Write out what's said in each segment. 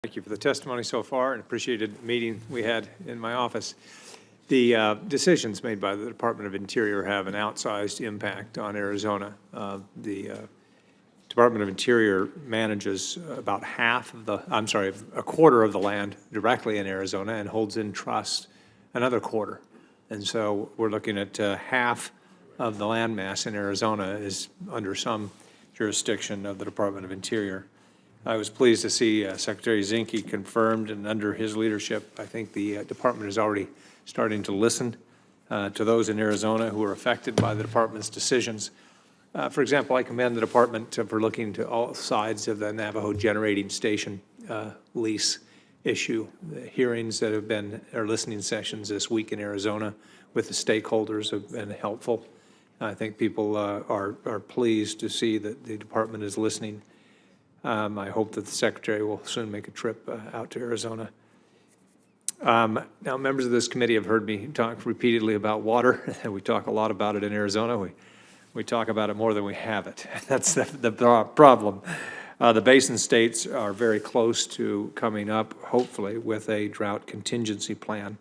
Thank you for the testimony so far and appreciated the meeting we had in my office. The decisions made by the Department of Interior have an outsized impact on Arizona. The Department of Interior manages about a quarter of the land directly in Arizona and holds in trust another quarter. And so we're looking at half of the land mass in Arizona is under some jurisdiction of the Department of Interior. I was pleased to see Secretary Zinke confirmed, and under his leadership, I think the department is already starting to listen to those in Arizona who are affected by the department's decisions. For example, I commend the department for looking to all sides of the Navajo generating station lease issue. The hearings that have been, or listening sessions this week in Arizona with the stakeholders have been helpful. I think people are pleased to see that the department is listening. I hope that the Secretary will soon make a trip out to Arizona. Now, members of this committee have heard me talk repeatedly about water, and we talk a lot about it in Arizona. We talk about it more than we have it. That's the problem. The basin states are very close to coming up, hopefully, with a drought contingency plan.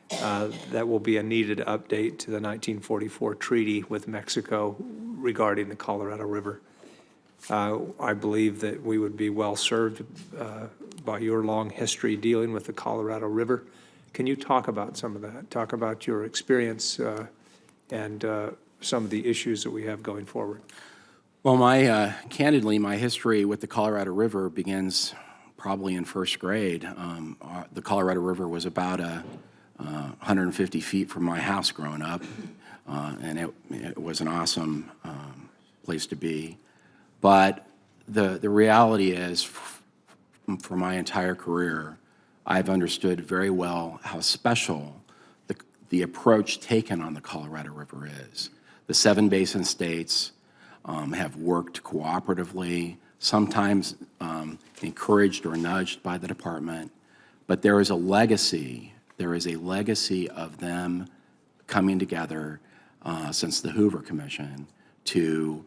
That will be a needed update to the 1944 treaty with Mexico regarding the Colorado River. I believe that we would be well served by your long history dealing with the Colorado River. Can you talk about some of that? Talk about your experience and some of the issues that we have going forward. Well, candidly, my history with the Colorado River begins probably in first grade. The Colorado River was about 150 feet from my house growing up, and it was an awesome place to be. But the reality is, for my entire career, I've understood very well how special the approach taken on the Colorado River is. The 7 basin states have worked cooperatively, sometimes encouraged or nudged by the department, but there is a legacy. There is a legacy of them coming together since the Hoover Commission to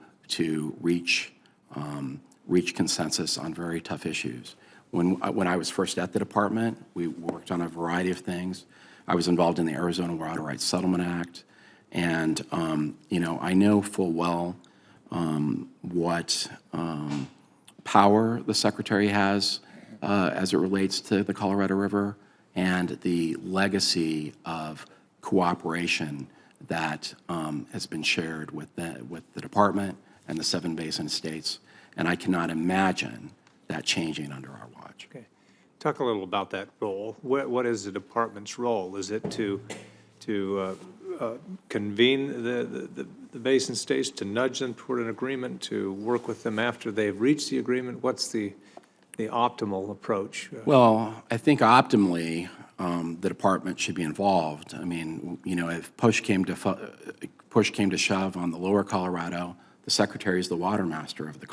reach consensus on very tough issues. When I was first at the department, we worked on a variety of things. I was involved in the Arizona Water Rights Settlement Act, and I know full well what power the Secretary has as it relates to the Colorado River and the legacy of cooperation that has been shared with the department and the 7 basin states, and I cannot imagine that changing under our watch. Okay, talk a little about that role. What is the department's role? Is it to convene the basin states, to nudge them toward an agreement, to work with them after they've reached the agreement? What's the optimal approach? Well, I think optimally, the department should be involved. I mean, if push came to shove on the lower Colorado, the Secretary is the water master of the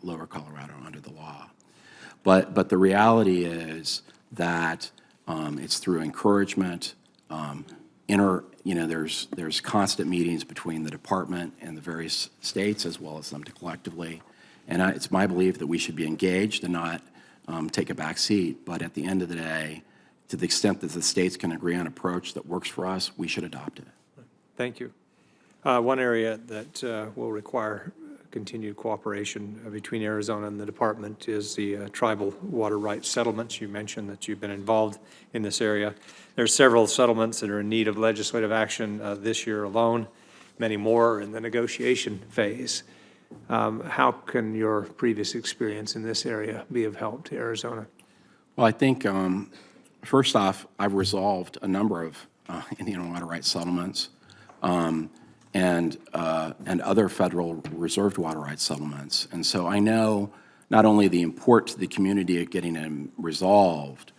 lower Colorado under the law. But the reality is that it's through encouragement. There's constant meetings between the department and the various states as well as them collectively. And it's my belief that we should be engaged and not take a back seat. But at the end of the day, to the extent that the states can agree on an approach that works for us, we should adopt it. Thank you. One area that will require continued cooperation between Arizona and the department is the tribal water rights settlements. You mentioned that you've been involved in this area. There's several settlements that are in need of legislative action this year alone. Many more are in the negotiation phase. How can your previous experience in this area be of help to Arizona? Well, I think, first off, I've resolved a number of Indian water rights settlements and other federal reserved water rights settlements. And so I know not only the import to the community of getting them resolved,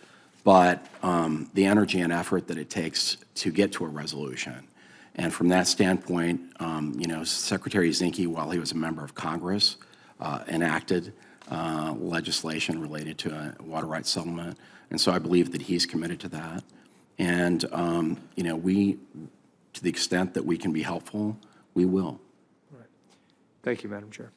but the energy and effort that it takes to get to a resolution. And from that standpoint, Secretary Zinke, while he was a member of Congress, enacted legislation related to a water rights settlement. And so I believe that he's committed to that. And, to the extent that we can be helpful, we will. All right. Thank you, Madam Chair.